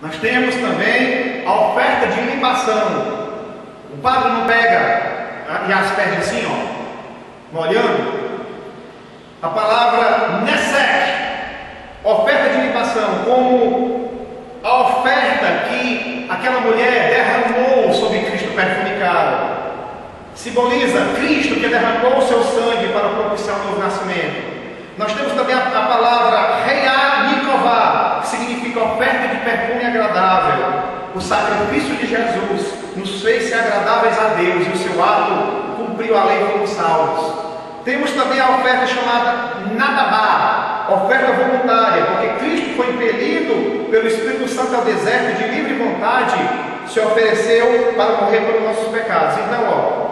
Nós temos também a oferta de libação. O padre não pega e asperge assim, ó, molhando. A palavra nesek, oferta de libação, como a oferta que aquela mulher derramou sobre Cristo perfume caro. Simboliza Cristo que derramou o seu sangue para propiciar um novo nascimento. Nós temos também a palavra Reiá Niková, que significa oferta de perfume agradável. O sacrifício de Jesus nos fez ser agradáveis a Deus e o seu ato cumpriu a lei e fomos salvos. Temos também a oferta chamada Nadabá, oferta voluntária, porque Cristo foi impelido pelo Espírito Santo ao deserto de livre vontade, se ofereceu para morrer pelos nossos pecados. Então,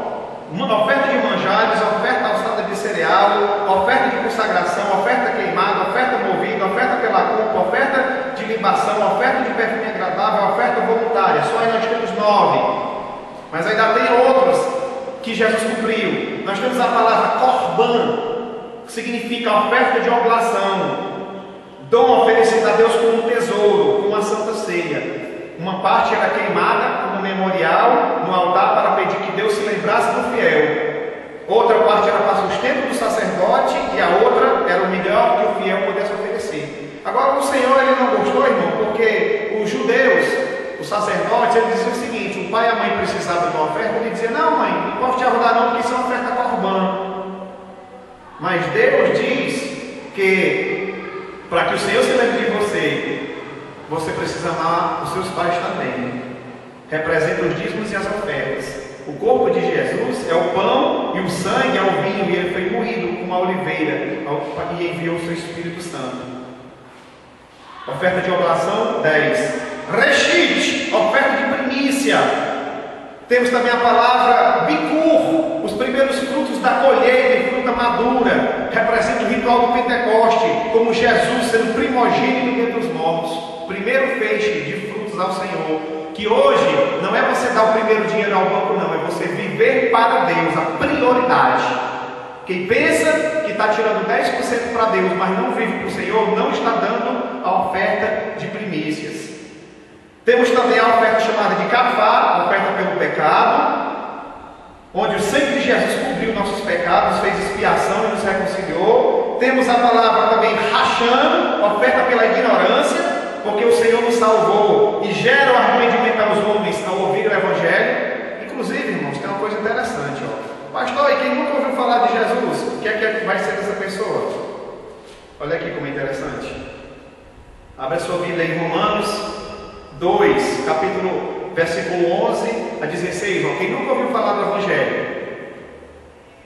uma oferta de manjares, oferta alçada de cereal, oferta de consagração, oferta queimada, oferta movida, oferta pela culpa, oferta de libação, oferta de perfume agradável, oferta voluntária. Só aí nós temos 9. Mas ainda tem outros que Jesus cumpriu. Nós temos a palavra korban, que significa oferta de oblação, dom oferecido a Deus como um tesouro, como uma santa ceia. Uma parte era queimada como memorial no altar para pedir que Deus se lembrasse do fiel. Outra parte era para sustento do sacerdote e a outra era o melhor que o fiel pudesse oferecer. Agora o Senhor ele não gostou, irmão, porque os judeus, os sacerdotes, eles diziam o seguinte: o pai e a mãe precisavam de uma oferta, ele dizia: não, mãe, não posso te ajudar não, porque isso é uma oferta korban. Mas Deus diz que para que o Senhor se lembre de você precisa amar os seus pais também. Representa os dízimos e as ofertas. O corpo de Jesus é o pão e o sangue é o vinho, e ele foi moído como a oliveira e enviou o seu Espírito Santo. Oferta de oblação 10. Reshit, oferta de primícia. Temos também a palavra bikur, os primeiros frutos da colheita e fruta madura. Representa o ritual do Pentecoste, como Jesus sendo primogênito dentre os mortos. Primeiro feixe de frutos ao Senhor, que hoje não é você dar o primeiro dinheiro ao banco, não, é você viver para Deus, a prioridade. Quem pensa que está tirando 10% para Deus, mas não vive para o Senhor, não está dando a oferta de primícias. Temos também a oferta chamada de kafar, a oferta pelo pecado, onde o sangue de Jesus cobriu nossos pecados, fez expiação e nos reconciliou. Temos a palavra também Hashem, oferta pela ignorância, porque o Senhor nos salvou e gera o arrependimento aos homens ao ouvir o Evangelho. Inclusive, irmãos, tem uma coisa interessante, pastor, e quem nunca ouviu falar de Jesus, o que é que vai ser dessa pessoa? Olha aqui como é interessante. Abra sua Bíblia em Romanos 2, capítulo, versículo 11 a 16. Quem nunca ouviu falar do Evangelho?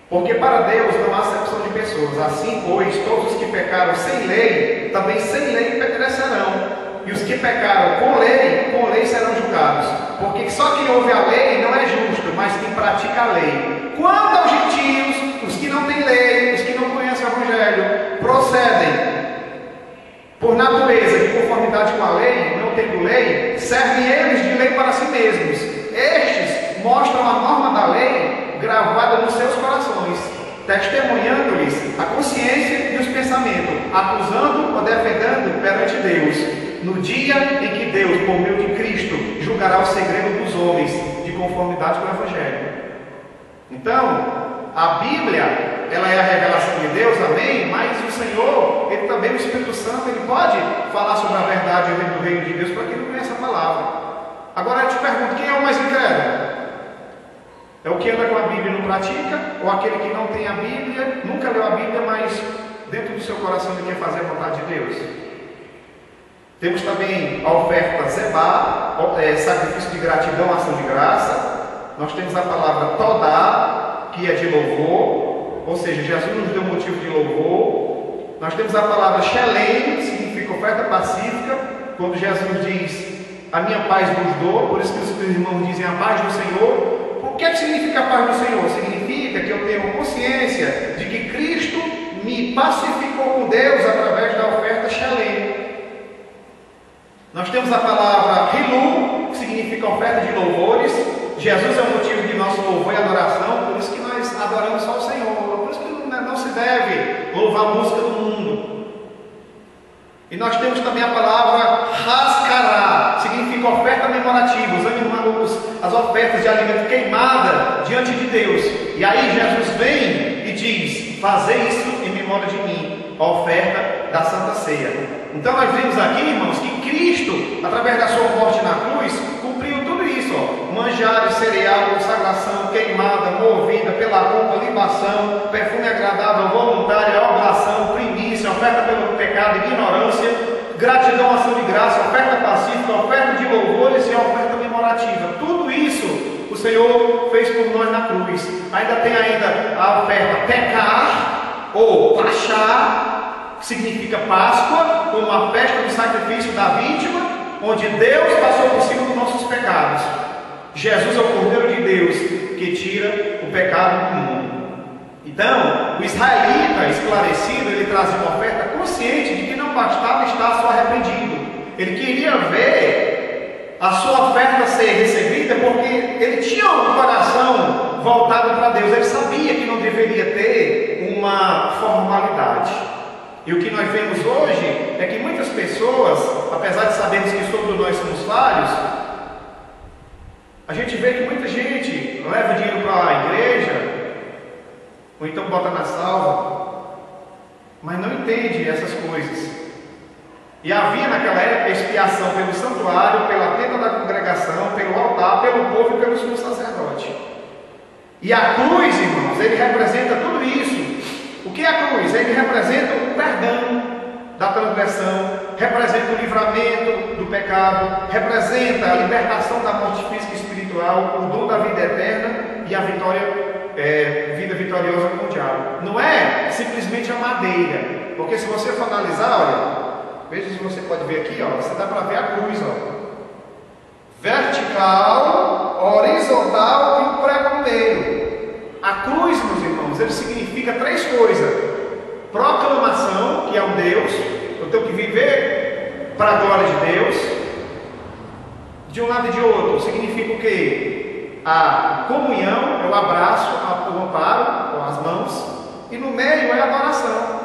Porque para Deus não há acepção de pessoas. Assim, pois, todos os que pecaram sem lei, também sem lei perecerão. E os que pecaram com lei serão julgados. Porque só quem ouve a lei não é justo, mas quem pratica a lei. Quanto aos gentios, os que não têm lei, os que não conhecem o Evangelho, procedem por natureza, de conformidade com a lei, não tendo lei, servem eles de lei para si mesmos. Estes mostram a norma da lei gravada nos seus corações, testemunhando-lhes a consciência e os pensamentos, acusando ou defendendo perante Deus, no dia em que Deus, por meio de Cristo, julgará o segredo dos homens, de conformidade com o Evangelho. Então, a Bíblia, ela é a revelação de Deus, amém? Mas o Senhor, Ele também, o Espírito Santo, Ele pode falar sobre a verdade do reino de Deus para quem não conhece a palavra. Agora eu te pergunto, quem é o mais incrédulo? É o que anda com a Bíblia e não pratica? Ou aquele que não tem a Bíblia, nunca leu a Bíblia, mas dentro do seu coração ele quer fazer a vontade de Deus? Temos também a oferta Zebá, sacrifício de gratidão, ação de graça. Nós temos a palavra Todá, que é de louvor, ou seja, Jesus nos deu motivo de louvor. Nós temos a palavra Shelem, que significa oferta pacífica, quando Jesus diz: a minha paz vos dou. Por isso que os irmãos dizem a paz do Senhor. O que significa a paz do Senhor? Significa que eu tenho consciência de que Cristo me pacificou com Deus através da oferta Shelem. Nós temos a palavra Hilu, que significa oferta de louvores. Jesus é o motivo de nosso louvor e adoração, por isso que nós adoramos só o Senhor. Por isso que não se deve louvar a música do mundo. E nós temos também a palavra Haskará, significa comemorativa, as ofertas de alimento queimada diante de Deus. E aí Jesus vem e diz: fazei isso em memória de mim, a oferta da Santa Ceia. Então nós vemos aqui, irmãos, que Cristo, através da sua morte na cruz, cumpriu tudo isso, manjares, cereal, consagração, queimada, movida pela culpa, libação, perfume agradável, voluntária, oblação, primícia, oferta pelo pecado, ignorância, gratidão, ação de graça, oferta pacífica, oferta de louvores e oferta memorativa. Tudo isso o Senhor fez por nós na cruz. Ainda tem a oferta pecar ou pachar, que significa Páscoa, como a festa do sacrifício da vítima, onde Deus passou por cima dos nossos pecados. Jesus é o Cordeiro de Deus que tira o pecado do mundo. Então, o israelita esclarecido, ele trazia uma oferta consciente de que não bastava estar só arrependido. Ele queria ver a sua oferta ser recebida, porque ele tinha um coração voltado para Deus. Ele sabia que não deveria ter uma formalidade. E o que nós vemos hoje é que muitas pessoas, apesar de sabermos que todos nós somos falhos, a gente vê que muita gente leva dinheiro para a igreja, ou então bota na salva, mas não entende essas coisas. E havia naquela época expiação pelo santuário, pela tenda da congregação, pelo altar, pelo povo e pelo sumo sacerdote. E a cruz, irmãos, ele representa tudo isso. O que é a cruz? Ele representa o perdão da transgressão, representa o livramento do pecado, representa a libertação da morte física e espiritual, o dom da vida eterna e a vida vitoriosa com o diabo. Não é simplesmente a madeira, porque se você for analisar, olha, veja se você pode ver aqui, ó, você dá para ver a cruz, ó, vertical, horizontal e um prego no meio. A cruz, meus irmãos, ele significa três coisas: proclamação, que é um Deus, eu tenho que viver para a glória de Deus. De um lado e de outro, significa o quê? A comunhão, é o abraço, o amparo, com as mãos, e no meio é a adoração.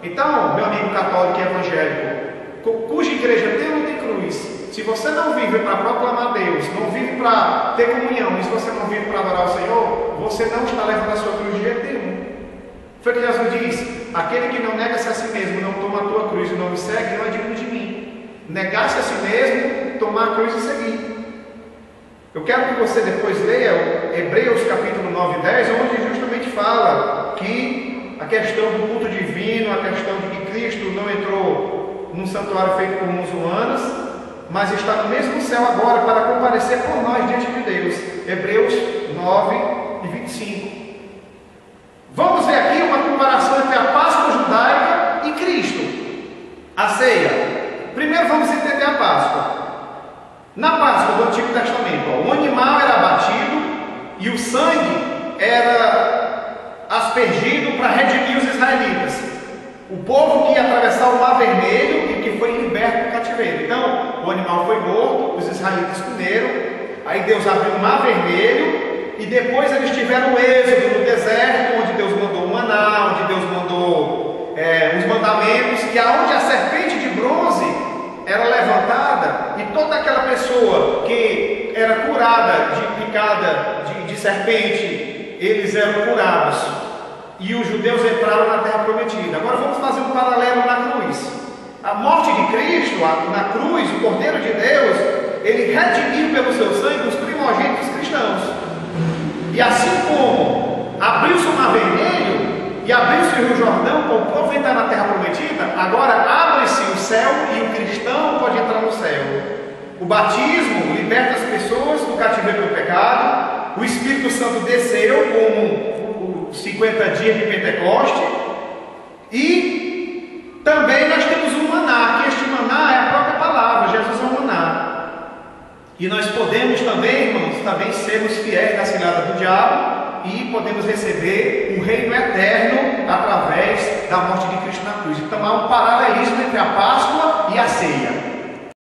Então, meu amigo católico e evangélico, cuja igreja tem ou não tem cruz, se você não vive para proclamar Deus, não vive para ter comunhão, e se você não vive para adorar o Senhor, você não está levando a sua cruz de jeito nenhum. Foi que Jesus diz: aquele que não nega-se a si mesmo, não toma a tua cruz e não me segue, não é digno de mim. Negar-se a si mesmo, tomar a cruz e seguir. Eu quero que você depois leia Hebreus capítulo 9 e 10, onde justamente fala que a questão do culto divino, a questão de que Cristo não entrou num santuário feito por mãos humanas, mas está no mesmo céu agora para comparecer por nós diante de Deus. Hebreus 9 e 25. Vamos ver aqui uma comparação entre a Páscoa judaica e Cristo, a ceia. Primeiro vamos entender a Páscoa. Na Páscoa do Antigo Testamento, ó, o animal era abatido e o sangue era aspergido para redimir os israelitas. O povo que ia atravessar o Mar Vermelho e que foi liberto do cativeiro. Então, o animal foi morto, os israelitas comeram, aí Deus abriu o Mar Vermelho e depois eles tiveram o êxodo no deserto, onde Deus mandou o maná, onde Deus mandou os mandamentos, e aonde a serpente de bronze era levantada, e toda aquela pessoa que era curada de picada de serpente, eles eram curados. E os judeus entraram na terra prometida. Agora vamos fazer um paralelo na cruz. A morte de Cristo, na cruz, o Cordeiro de Deus, ele redimiu pelo seu sangue os primogênitos cristãos. E assim como abriu-se o Mar Vermelho e abriu-se o Rio Jordão para o povo entrar na terra prometida, agora abre-se o céu e o cristão pode entrar no céu. O batismo liberta as pessoas do cativeiro do pecado. O Espírito Santo desceu como 50 dias de Pentecoste, e também nós temos um maná, que este maná é a própria palavra, Jesus é o maná. E nós podemos também, irmãos, sermos fiéis da cilada do diabo e podemos receber um reino eterno através da morte de Cristo na cruz. Então há um paralelismo entre a Páscoa e a ceia.